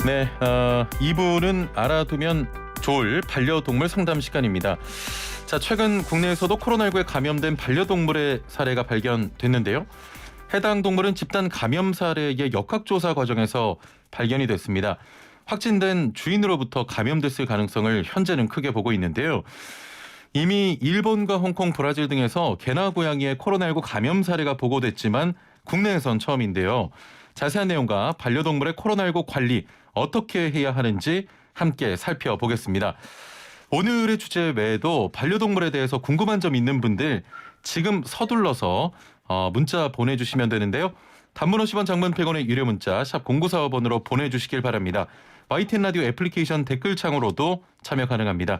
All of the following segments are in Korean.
네, 2부는 알아두면 좋을 반려동물 상담 시간입니다. 자, 최근 국내에서도 코로나19에 감염된 반려동물의 사례가 발견됐는데요. 해당 동물은 집단 감염 사례의 역학조사 과정에서 발견이 됐습니다. 확진된 주인으로부터 감염됐을 가능성을 현재는 크게 보고 있는데요. 이미 일본과 홍콩, 브라질 등에서 개나 고양이의 코로나19 감염 사례가 보고됐지만 국내에선 처음인데요. 자세한 내용과 반려동물의 코로나19 관리 어떻게 해야 하는지 함께 살펴보겠습니다. 오늘의 주제 외에도 반려동물에 대해서 궁금한 점 있는 분들 지금 서둘러서 문자 보내주시면 되는데요. 단문 50원, 장문 100원의 유료 문자 샵 0945번으로 보내주시길 바랍니다. YTN 라디오 애플리케이션 댓글창으로도 참여 가능합니다.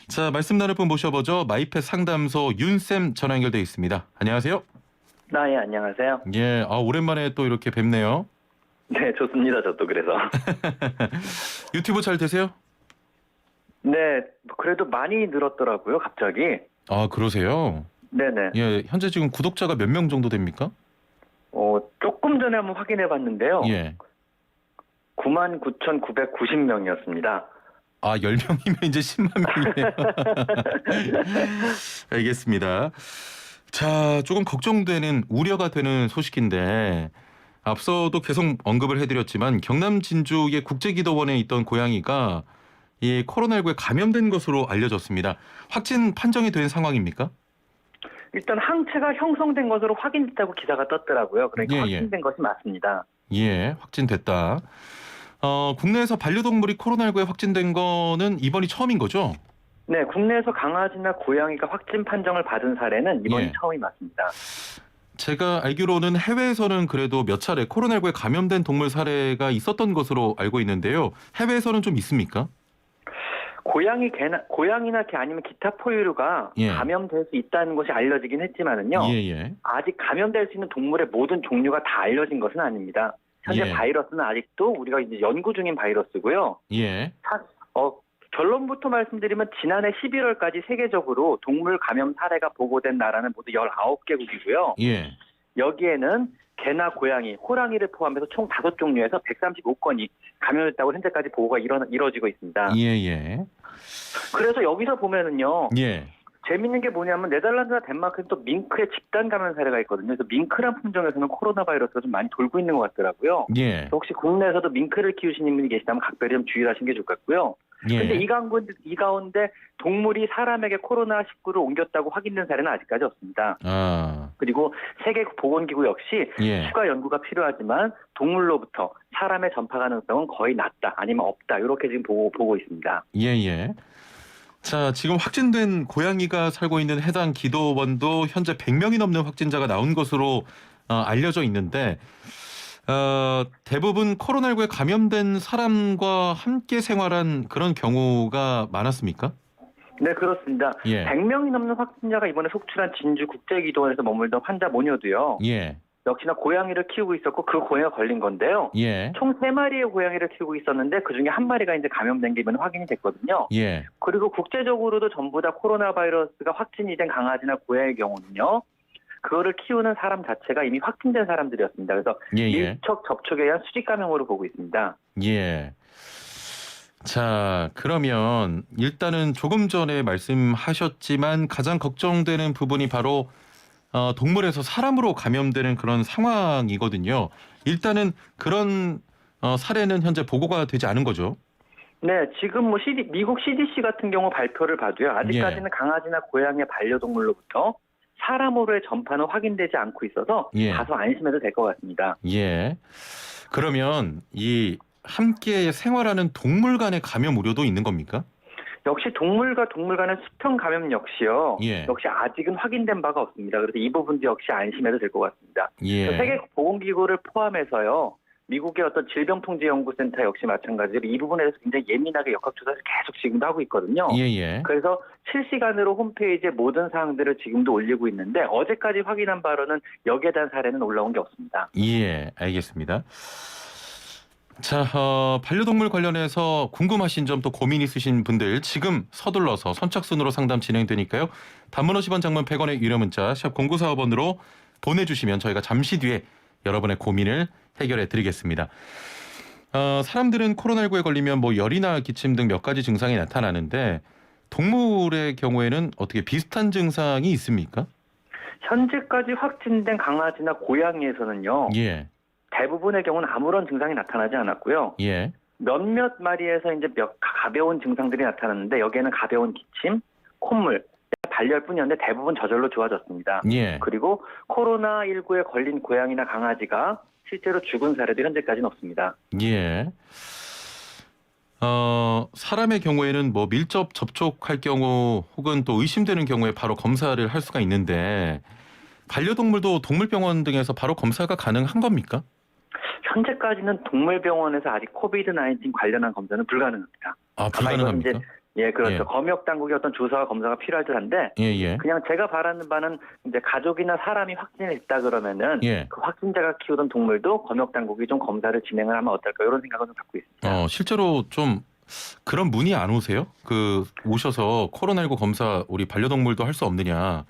자, 말씀 나눌 분 모셔보죠. 마이펫 상담소 윤쌤 전화 연결돼 있습니다. 안녕하세요. 예, 안녕하세요. 예, 오랜만에 또 이렇게 뵙네요. 네, 좋습니다. 저도 그래서. 유튜브 잘 되세요? 네, 그래도 많이 늘었더라고요, 갑자기. 아, 그러세요? 네네. 예, 현재 지금 구독자가 몇 명 정도 됩니까? 조금 전에 한번 확인해 봤는데요. 예. 99,990명이었습니다. 아, 10명이면 이제 10만 명이네요. 알겠습니다. 자, 조금 걱정되는, 우려가 되는 소식인데 앞서도 계속 언급을 해드렸지만 경남 진주의 국제기도원에 있던 고양이가 이 코로나19에 감염된 것으로 알려졌습니다. 확진 판정이 된 상황입니까? 일단 항체가 형성된 것으로 확인됐다고 기사가 떴더라고요. 그러니까 예, 예. 확진된 것이 맞습니다. 예, 확진됐다. 국내에서 반려동물이 코로나19에 확진된 거는 이번이 처음인 거죠? 네, 국내에서 강아지나 고양이가 확진 판정을 받은 사례는 이번이 예. 처음이 맞습니다. 제가 알기로는 해외에서는 그래도 몇 차례 코로나19에 감염된 동물 사례가 있었던 것으로 알고 있는데요. 해외에서는 좀 있습니까? 고양이나 개 아니면 기타 포유류가 예. 감염될 수 있다는 것이 알려지긴 했지만은요. 예. 아직 감염될 수 있는 동물의 모든 종류가 다 알려진 것은 아닙니다. 현재 예. 바이러스는 아직도 우리가 이제 연구 중인 바이러스고요. 예. 결론부터 말씀드리면 지난해 11월까지 세계적으로 동물 감염 사례가 보고된 나라는 모두 19개국이고요. 예. 여기에는 개나 고양이, 호랑이를 포함해서 총 5종류에서 135건이 감염됐다고 현재까지 보고가 이뤄지고 있습니다. 예. 그래서 여기서 보면은요. 예. 재밌는 게 뭐냐면 네덜란드나 덴마크는 또 밍크의 집단 감염 사례가 있거든요. 그래서 밍크란 품종에서는 코로나 바이러스가 좀 많이 돌고 있는 것 같더라고요. 예. 혹시 국내에서도 밍크를 키우시는 분이 계시다면 각별히 좀 주의를 하시는 게 좋을 것 같고요. 근데 예. 이 가운데 동물이 사람에게 코로나19를 옮겼다고 확인된 사례는 아직까지 없습니다. 그리고 세계보건기구 역시 예. 추가 연구가 필요하지만 동물로부터 사람의 전파 가능성은 거의 낮다 아니면 없다 이렇게 지금 보고 있습니다. 예. 자, 지금 확진된 고양이가 살고 있는 해당 기도원도 현재 100명이 넘는 확진자가 나온 것으로 알려져 있는데 대부분 코로나19에 감염된 사람과 함께 생활한 그런 경우가 많았습니까? 네, 그렇습니다. 예. 100명이 넘는 확진자가 이번에 속출한 진주 국제기도원에서 머물던 환자 모녀도요. 예. 역시나 고양이를 키우고 있었고 그 고양이가 걸린 건데요. 예. 총 3마리의 고양이를 키우고 있었는데 그중에 1마리가 이제 감염된 게 이번에 확인이 됐거든요. 예. 그리고 국제적으로도 전부 다 코로나 바이러스가 확진이 된 강아지나 고양이의 경우는요. 그거를 키우는 사람 자체가 이미 확진된 사람들이었습니다. 그래서 예. 밀접 접촉에 의한 수직 감염으로 보고 있습니다. 예. 자, 그러면 일단은 조금 전에 말씀하셨지만 가장 걱정되는 부분이 바로 동물에서 사람으로 감염되는 그런 상황이거든요. 일단은 그런 사례는 현재 보고가 되지 않은 거죠. 네, 지금 미국 CDC 같은 경우 발표를 봐도요. 아직까지는 강아지나 고양이의 반려동물로부터 사람으로의 전파는 확인되지 않고 있어서 예. 다소 안심해도 될 것 같습니다. 예. 그러면 이 함께 생활하는 동물 간의 감염 우려도 있는 겁니까? 역시 동물과 동물 간의 수평 감염 역시요. 예. 역시 아직은 확인된 바가 없습니다. 그래서 이 부분도 역시 안심해도 될 것 같습니다. 예. 세계보건기구를 포함해서요. 미국의 어떤 질병통제연구센터 역시 마찬가지로 이 부분에 대해서 굉장히 예민하게 역학조사를 계속 지금도 하고 있거든요. 예. 그래서 실시간으로 홈페이지에 모든 사항들을 지금도 올리고 있는데 어제까지 확인한 바로는 여기에 대한 사례는 올라온 게 없습니다. 예, 알겠습니다. 자, 반려동물 관련해서 궁금하신 점 또 고민 있으신 분들 지금 서둘러서 선착순으로 상담 진행되니까요. 단문 50원, 장문 100원의 유료 문자 샵 0945번으로 보내주시면 저희가 잠시 뒤에 여러분의 고민을 해결해 드리겠습니다. 사람들은 코로나19에 걸리면 뭐 열이나 기침 등 몇 가지 증상이 나타나는데 동물의 경우에는 어떻게 비슷한 증상이 있습니까? 현재까지 확진된 강아지나 고양이에서는요. 예, 대부분의 경우는 아무런 증상이 나타나지 않았고요. 예, 몇몇 마리에서 이제 몇 가벼운 증상들이 나타났는데 여기에는 가벼운 기침, 콧물, 발열뿐이었는데 대부분 저절로 좋아졌습니다. 예. 그리고 코로나19에 걸린 고양이나 강아지가 실제로 죽은 사례도 현재까지는 없습니다. 예. 사람의 경우에는 뭐 밀접 접촉할 경우 혹은 또 의심되는 경우에 바로 검사를 할 수가 있는데 반려동물도 동물병원 등에서 바로 검사가 가능한 겁니까? 현재까지는 동물병원에서 아직 코비드-19 관련한 검사는 불가능합니다. 아, 아마 이건 이제 불가능합니까? 그렇죠. 예. 검역 당국의 어떤 조사와 검사가 필요할 듯한데 예, 예. 그냥 제가 바라는 바는 이제 가족이나 사람이 확진했다 그러면은 예. 그 확진자가 키우던 동물도 검역 당국이 좀 검사를 진행을 하면 어떨까 이런 생각을 좀 갖고 있습니다. 실제로 좀 그런 문의 안 오세요? 오셔서 코로나19 검사 우리 반려동물도 할 수 없느냐?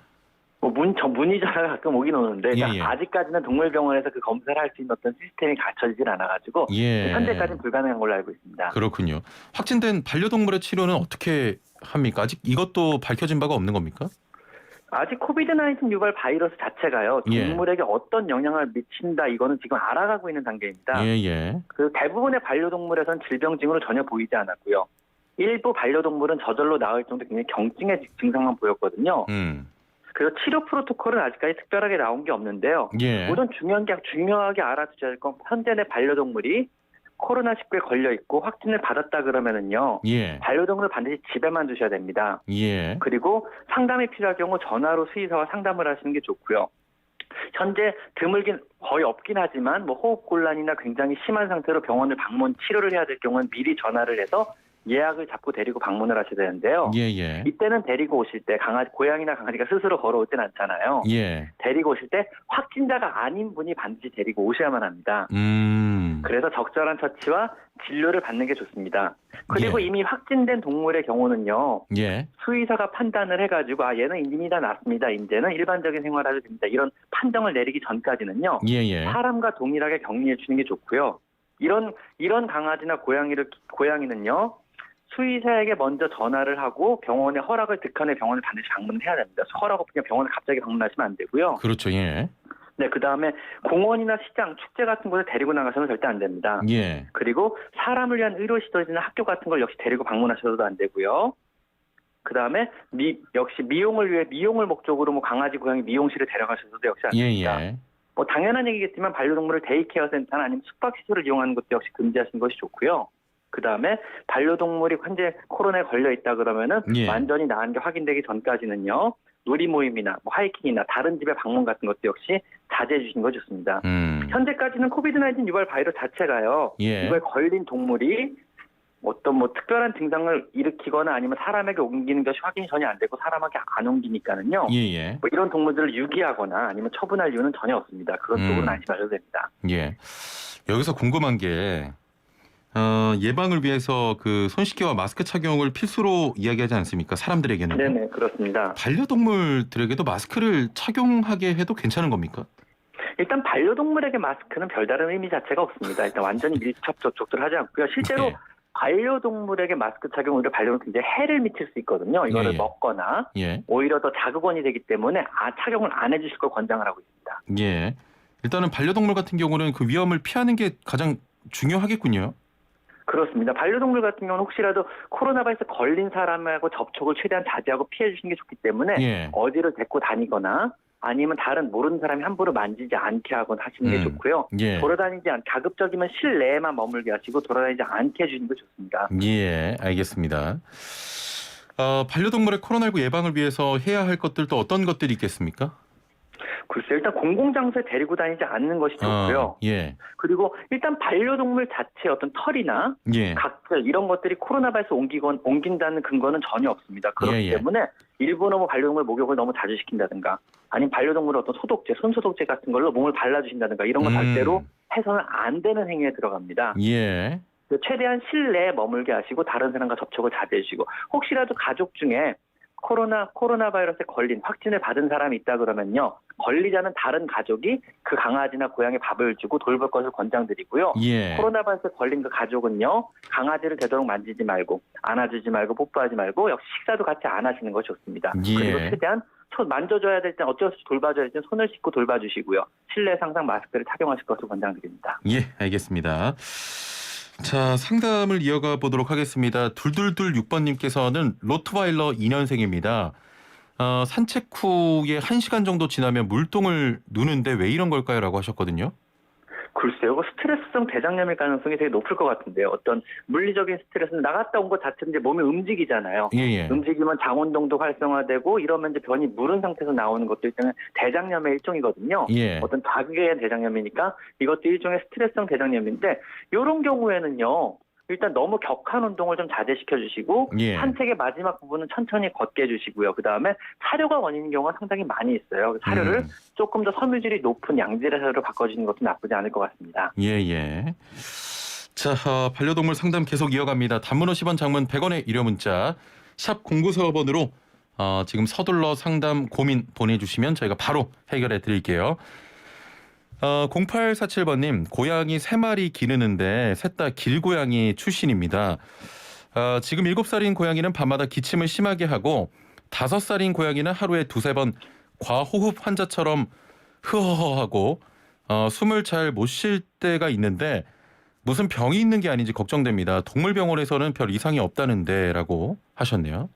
뭐 문의 전화가 가끔 오긴 오는데 예, 예. 아직까지는 동물병원에서 그 검사를 할 수 있는 어떤 시스템이 갖춰지질 않아가지고 예. 현재까지는 불가능한 걸로 알고 있습니다. 그렇군요. 확진된 반려동물의 치료는 어떻게 합니까? 아직 이것도 밝혀진 바가 없는 겁니까? 아직 코비드-19 유발 바이러스 자체가요. 예. 동물에게 어떤 영향을 미친다 이거는 지금 알아가고 있는 단계입니다. 예, 예. 그 대부분의 반려동물에서는 질병 징후를 전혀 보이지 않았고요. 일부 반려동물은 저절로 나을 정도 굉장히 경증의 증상만 보였거든요. 그래서 치료 프로토콜은 아직까지 특별하게 나온 게 없는데요. 예. 우선 중요하게 알아두셔야 할 건 현재 내 반려동물이 코로나19에 걸려 있고 확진을 받았다 그러면은요. 예. 반려동물을 반드시 집에만 두셔야 됩니다. 예. 그리고 상담이 필요할 경우 전화로 수의사와 상담을 하시는 게 좋고요. 현재 드물긴 거의 없긴 하지만 뭐 호흡곤란이나 굉장히 심한 상태로 병원을 방문 치료를 해야 될 경우는 미리 전화를 해서 예약을 잡고 데리고 방문을 하셔야 되는데요. 예, 예. 이때는 데리고 오실 때 고양이나 강아지가 스스로 걸어오진 않잖아요. 예. 데리고 오실 때 확진자가 아닌 분이 반드시 데리고 오셔야만 합니다. 그래서 적절한 처치와 진료를 받는 게 좋습니다. 그리고 예. 이미 확진된 동물의 경우는요. 예. 수의사가 판단을 해가지고 얘는 이미 다 낫습니다. 이제는 일반적인 생활을 해도 됩니다. 이런 판정을 내리기 전까지는요. 예, 예. 사람과 동일하게 격리해 주는 게 좋고요. 이런 강아지나 고양이는요. 수의사에게 먼저 전화를 하고 병원에 허락을 득한 후에 병원을 반드시 방문을 해야 됩니다. 허락 없으면 병원을 갑자기 방문하시면 안 되고요. 그렇죠. 예. 네, 그다음에 공원이나 시장, 축제 같은 곳에 데리고 나가서는 절대 안 됩니다. 예. 그리고 사람을 위한 의료시설이나 학교 같은 걸 역시 데리고 방문하셔도 안 되고요. 그다음에 역시 미용을 위해 미용을 목적으로 뭐 강아지, 고양이 미용실을 데려가셔도 역시 안 됩니다. 예, 예. 뭐 당연한 얘기겠지만 반려동물을 데이케어 센터나 아니면 숙박시설을 이용하는 것도 역시 금지하시는 것이 좋고요. 그다음에 반려동물이 현재 코로나에 걸려 있다 그러면은 예. 완전히 나은 게 확인되기 전까지는요. 놀이 모임이나 뭐 하이킹이나 다른 집에 방문 같은 것도 역시 자제해 주시는 거 좋습니다. 현재까지는 코비드-19 유발 바이러스 자체가요. 예. 이거에 걸린 동물이 어떤 뭐 특별한 증상을 일으키거나 아니면 사람에게 옮기는 것이 확인이 전혀 안 되고 사람에게 안 옮기니까는요. 예, 예. 뭐 이런 동물들을 유기하거나 아니면 처분할 이유는 전혀 없습니다. 그런 쪽으로는 안심하셔도 됩니다. 예. 여기서 궁금한 게 예방을 위해서 그 손 씻기와 마스크 착용을 필수로 이야기하지 않습니까? 사람들에게는. 네네, 그렇습니다. 반려동물들에게도 마스크를 착용하게 해도 괜찮은 겁니까? 일단 반려동물에게 마스크는 별다른 의미 자체가 없습니다. 일단 완전히 밀접 접촉을 하지 않고요. 실제로 네. 반려동물에게 마스크 착용 오히려 반려동물에 굉장히 해를 미칠 수 있거든요. 이거를 예. 먹거나 예. 오히려 더 자극원이 되기 때문에 착용을 안 해주실 걸 권장을 하고 있습니다. 예. 일단은 반려동물 같은 경우는 그 위험을 피하는 게 가장 중요하겠군요. 그렇습니다. 반려동물 같은 경우는 혹시라도 코로나 바이러스 걸린 사람하고 접촉을 최대한 자제하고 피해 주시는 게 좋기 때문에 예. 어디를 데리고 다니거나 아니면 다른 모르는 사람이 함부로 만지지 않게 하거나 하시는 게 좋고요. 예. 가급적이면 실내에만 머물게 하시고 돌아다니지 않게 해주시는 게 좋습니다. 예, 알겠습니다. 반려동물의 코로나19 예방을 위해서 해야 할 것들도 어떤 것들이 있겠습니까? 글쎄요. 일단 공공장소에 데리고 다니지 않는 것이 좋고요. 예. 그리고 일단 반려동물 자체의 어떤 털이나 예. 각질 이런 것들이 코로나 바이러스 옮긴다는 근거는 전혀 없습니다. 그렇기 예, 예. 때문에 일부러 뭐 반려동물 목욕을 너무 자주 시킨다든가 아니면 반려동물 어떤 소독제, 손소독제 같은 걸로 몸을 발라주신다든가 이런 건 절대로 해서는 안 되는 행위에 들어갑니다. 예. 최대한 실내에 머물게 하시고 다른 사람과 접촉을 자제해 주시고 혹시라도 가족 중에 코로나 바이러스에 걸린 확진을 받은 사람이 있다 그러면요. 걸리자는 다른 가족이 그 강아지나 고양이 밥을 주고 돌볼 것을 권장드리고요. 예. 코로나 바이러스에 걸린 그 가족은요, 강아지를 되도록 만지지 말고 안아주지 말고 뽀뽀하지 말고 역시 식사도 같이 안 하시는 것이 좋습니다. 예. 그리고 최대한 손 만져줘야 될 땐 어쩔 수 없이 돌봐줘야 될 땐 손을 씻고 돌봐주시고요. 실내 상상 마스크를 착용하실 것을 권장드립니다. 예, 알겠습니다. 자, 상담을 이어가 보도록 하겠습니다. 둘둘둘 6번님께서는 로트와일러 2년생입니다. 산책 후에 1시간 정도 지나면 물똥을 누는데 왜 이런 걸까요? 라고 하셨거든요. 글쎄요. 그 스트레스성 대장염일 가능성이 되게 높을 것 같은데요. 어떤 물리적인 스트레스는 나갔다 온 것 자체는 이제 몸이 움직이잖아요. 예. 움직이면 장운동도 활성화되고 이러면 이제 변이 무른 상태에서 나오는 것도 일종의 대장염의 일종이거든요. 예. 어떤 자극에 의한 대장염이니까 이것도 일종의 스트레스성 대장염인데 이런 경우에는요. 일단 너무 격한 운동을 좀 자제시켜 주시고 예. 산책의 마지막 부분은 천천히 걷게 해주시고요. 그다음에 사료가 원인인 경우가 상당히 많이 있어요. 사료를 조금 더 섬유질이 높은 양질의 사료로 바꿔주는 것도 나쁘지 않을 것 같습니다. 예. 자, 반려동물 상담 계속 이어갑니다. 단문 50원, 장문 100원의 유료 문자 샵 0945번으로 지금 서둘러 상담 고민 보내주시면 저희가 바로 해결해 드릴게요. 0847번님, 고양이 3마리 기르는데 셋 다 길고양이 출신입니다. 지금 7살인 고양이는 밤마다 기침을 심하게 하고 5살인 고양이는 하루에 2-3번 과호흡 환자처럼 흐허허하고 숨을 잘 못 쉴 때가 있는데 무슨 병이 있는 게 아닌지 걱정됩니다. 동물병원에서는 별 이상이 없다는데 라고 하셨네요.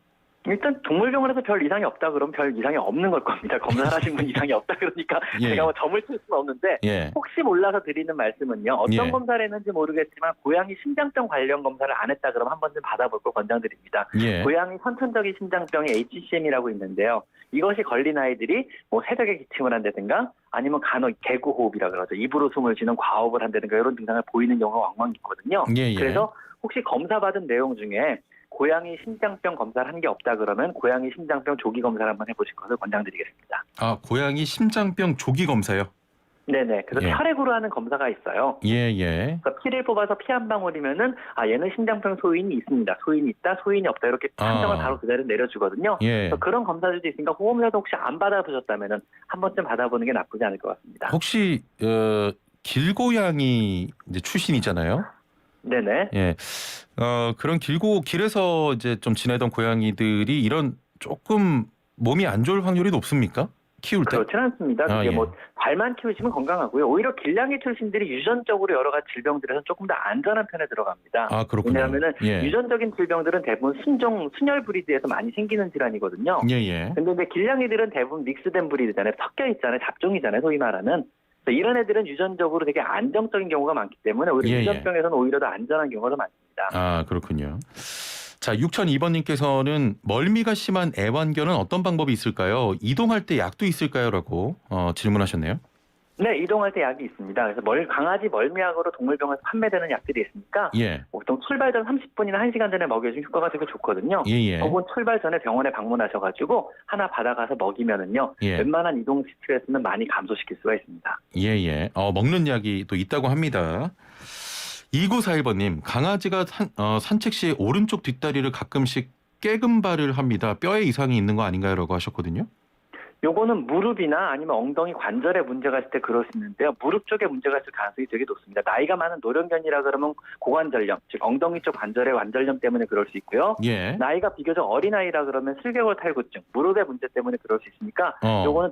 일단 동물병원에서 별 이상이 없다 그러면 별 이상이 없는 걸 겁니다. 검사를 하신 분 이상이 없다 그러니까 예. 제가 뭐 점을 칠 수는 없는데 예. 혹시 몰라서 드리는 말씀은요. 어떤 예. 검사를 했는지 모르겠지만 고양이 심장병 관련 검사를 안 했다 그러면 한 번쯤 받아볼 걸 권장드립니다. 예. 고양이 선천적인 심장병이 HCM이라고 있는데요. 이것이 걸린 아이들이 뭐 새벽에 기침을 한다든가 아니면 간혹 개구호흡이라고 그러죠. 입으로 숨을 쉬는 과호흡을 한다든가 이런 증상을 보이는 경우가 왕왕 있거든요. 예. 그래서 혹시 검사받은 내용 중에 고양이 심장병 검사를 한 게 없다 그러면 고양이 심장병 조기 검사를 한번 해보실 것을 권장드리겠습니다. 고양이 심장병 조기 검사요? 네네. 그래서 예. 혈액으로 하는 검사가 있어요. 예. 그러니까 피를 뽑아서 피 한 방울이면은 얘는 심장병 소인이 있습니다. 소인이 있다, 소인이 없다 이렇게 판정을 바로 그대로 내려주거든요. 예. 그래서 그런 검사들도 있으니까 호흡약도 혹시 안 받아보셨다면은 한 번쯤 받아보는 게 나쁘지 않을 것 같습니다. 혹시 길고양이 이제 출신이잖아요. 네네. 예. 그런 길에서 이제 좀 지내던 고양이들이 이런 조금 몸이 안 좋을 확률이 높습니까? 키울 때? 그렇진 않습니다. 그게 예. 뭐 발만 키우시면 건강하고요. 오히려 길냥이 출신들이 유전적으로 여러 가지 질병들에서 조금 더 안전한 편에 들어갑니다. 그렇군요. 왜냐하면은 예. 유전적인 질병들은 대부분 순혈 브리드에서 많이 생기는 질환이거든요. 예. 근데 이제 길냥이들은 대부분 믹스된 브리드잖아요. 섞여 있잖아요. 잡종이잖아요. 소위 말하는. 그래서 이런 애들은 유전적으로 되게 안정적인 경우가 많기 때문에 오히려 예. 유전병에서는 오히려 더 안전한 경우가 더 많습니다. 그렇군요. 자, 6002번님께서는 멀미가 심한 애완견은 어떤 방법이 있을까요? 이동할 때 약도 있을까요? 라고 질문하셨네요. 네, 이동할 때 약이 있습니다. 그래서 강아지 멀미약으로 동물병원에서 판매되는 약들이 있으니까 예. 보통 출발 전 30분이나 1시간 전에 먹여주면 효과가 되게 좋거든요. 예. 혹은 출발 전에 병원에 방문하셔가지고 하나 받아가서 먹이면은요. 예. 웬만한 이동 스트레스는 많이 감소시킬 수가 있습니다. 예. 먹는 약이 또 있다고 합니다. 2941번님, 강아지가 산책 시에 오른쪽 뒷다리를 가끔씩 깨금발을 합니다. 뼈에 이상이 있는 거 아닌가요? 라고 하셨거든요. 요거는 무릎이나 아니면 엉덩이 관절에 문제가 있을 때 그럴 수 있는데요. 무릎 쪽에 문제가 있을 가능성이 되게 높습니다. 나이가 많은 노령견이라 그러면 고관절염, 즉 엉덩이 쪽 관절의 관절염 때문에 그럴 수 있고요. 예. 나이가 비교적 어린아이라 그러면 슬개골 탈구증, 무릎의 문제 때문에 그럴 수 있으니까 요거는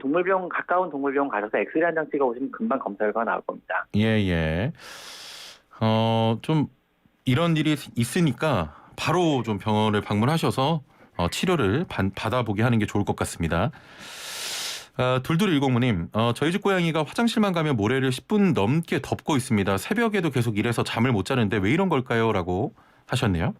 가까운 동물병원 가셔서 엑스레이 한 장 찍어보시면 금방 검사 결과가 나올 겁니다. 예. 좀 이런 일이 있으니까 바로 좀 병원을 방문하셔서 치료를 받아보게 하는 게 좋을 것 같습니다. 2210님, 저희 집 고양이가 화장실만 가면 모래를 10분 넘게 덮고 있습니다. 새벽에도 계속 일해서 잠을 못 자는데 왜 이런 걸까요? 라고 하셨네요.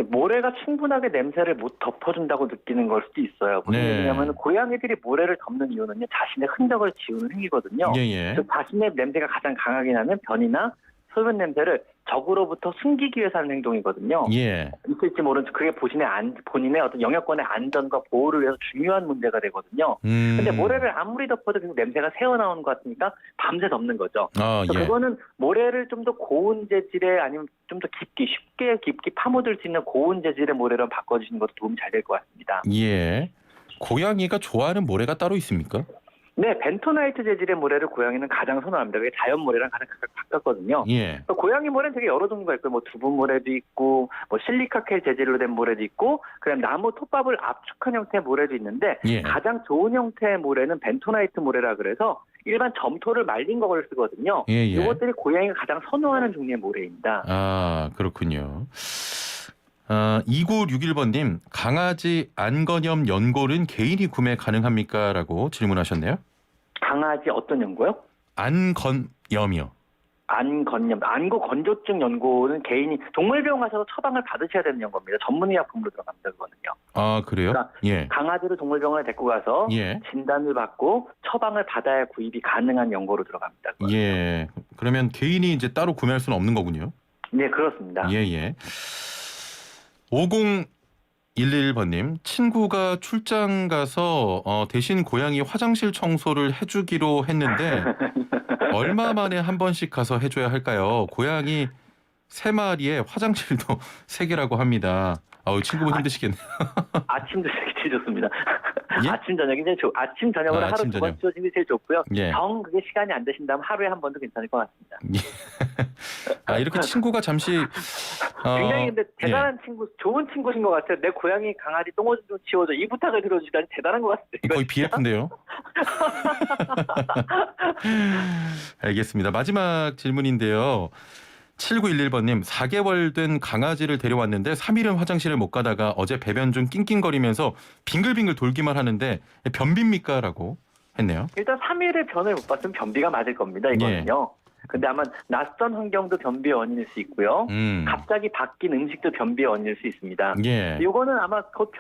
모래가 충분하게 냄새를 못 덮어준다고 느끼는 걸 수도 있어요. 무슨 네. 얘기냐면 고양이들이 모래를 덮는 이유는요. 자신의 흔적을 지우는 행위거든요. 예. 즉 자신의 냄새가 가장 강하게 나는 변이나 소변 냄새를 적으로부터 숨기기 위해서 하는 행동이거든요. 예. 있을지 모르는 그게 본인의 어떤 영역권의 안전과 보호를 위해서 중요한 문제가 되거든요. 근데 모래를 아무리 덮어도 계속 냄새가 새어나오는 것 같으니까 밤새 덮는 거죠. 예. 그거는 모래를 좀 더 고운 재질의 아니면 좀 더 깊게 파묻을 수 있는 고운 재질의 모래로 바꿔주시는 것도 도움이 잘 될 것 같습니다. 예. 고양이가 좋아하는 모래가 따로 있습니까? 네, 벤토나이트 재질의 모래를 고양이는 가장 선호합니다. 그게 자연 모래랑 가장 가깝거든요. 예. 고양이 모래는 되게 여러 종류가 있고요. 뭐 두부 모래도 있고, 뭐 실리카겔 재질로 된 모래도 있고, 그다음 나무 톱밥을 압축한 형태의 모래도 있는데 예. 가장 좋은 형태의 모래는 벤토나이트 모래라 그래서 일반 점토를 말린 걸 쓰거든요. 예, 예. 이것들이 고양이가 가장 선호하는 종류의 모래입니다. 아, 그렇군요. 2961번님, 강아지 안건염 연골은 개인이 구매 가능합니까? 라고 질문하셨네요. 강아지 어떤 연고요? 안건염이요. 안건염, 안구 건조증 연고는 개인이 동물병원 가셔서 처방을 받으셔야 되는 연고입니다. 전문의약품으로 들어갑니다, 그거는요. 아, 그래요? 그러니까 예. 강아지를 동물병원에 데리고 가서 예. 진단을 받고 처방을 받아야 구입이 가능한 연고로 들어갑니다. 그거는. 예. 그러면 개인이 이제 따로 구매할 수는 없는 거군요. 네, 그렇습니다. 예, 예. 5011번님, 친구가 출장 가서 대신 고양이 화장실 청소를 해주기로 했는데 얼마 만에 한 번씩 가서 해줘야 할까요? 고양이 3마리에 화장실도 3개라고 합니다. 친구분 힘드시겠네요. 아침도 되게 좋습니다. 예? 아침 저녁이 제일 아침 저녁으로 하루 아침, 2번 저녁. 치워주는 게 제일 좋고요. 예. 정 그게 시간이 안 되신다면 하루에 한 번도 괜찮을 것 같습니다. 이렇게 친구가 잠시 굉장히 근데 대단한 친구, 좋은 친구신 것 같아요. 내 고양이 강아지 똥오줌 좀 치워줘. 이 부탁을 들어주다니 대단한 것 같아요. 이거 거의 진짜. BF인데요. 알겠습니다. 마지막 질문인데요. 7911번님, 4개월 된 강아지를 데려왔는데 3일은 화장실을 못 가다가 어제 배변 중 낑낑거리면서 빙글빙글 돌기만 하는데 변비입니까? 라고 했네요. 일단 3일을 변을 못 봤으면 변비가 맞을 겁니다. 이거는요. 근데 아마 낯선 환경도 변비의 원인일 수 있고요. 갑자기 바뀐 음식도 변비의 원인일 수 있습니다. 예. 이거는 아마 곧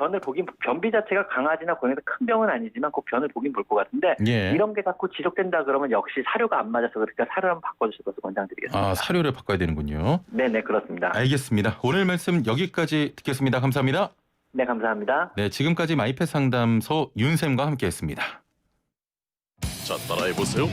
변비 자체가 강아지나 고양이에서 큰 병은 아니지만 곧 변을 보긴 볼 것 같은데 예. 이런 게 자꾸 지속된다 그러면 역시 사료가 안 맞아서 그러니까 사료를 한번 바꿔주실 것을 권장드리겠습니다. 사료를 바꿔야 되는군요. 네네, 그렇습니다. 알겠습니다. 오늘 말씀 여기까지 듣겠습니다. 감사합니다. 네, 감사합니다. 네, 지금까지 마이펫 상담소 윤쌤과 함께했습니다. 자, 따라해보세요.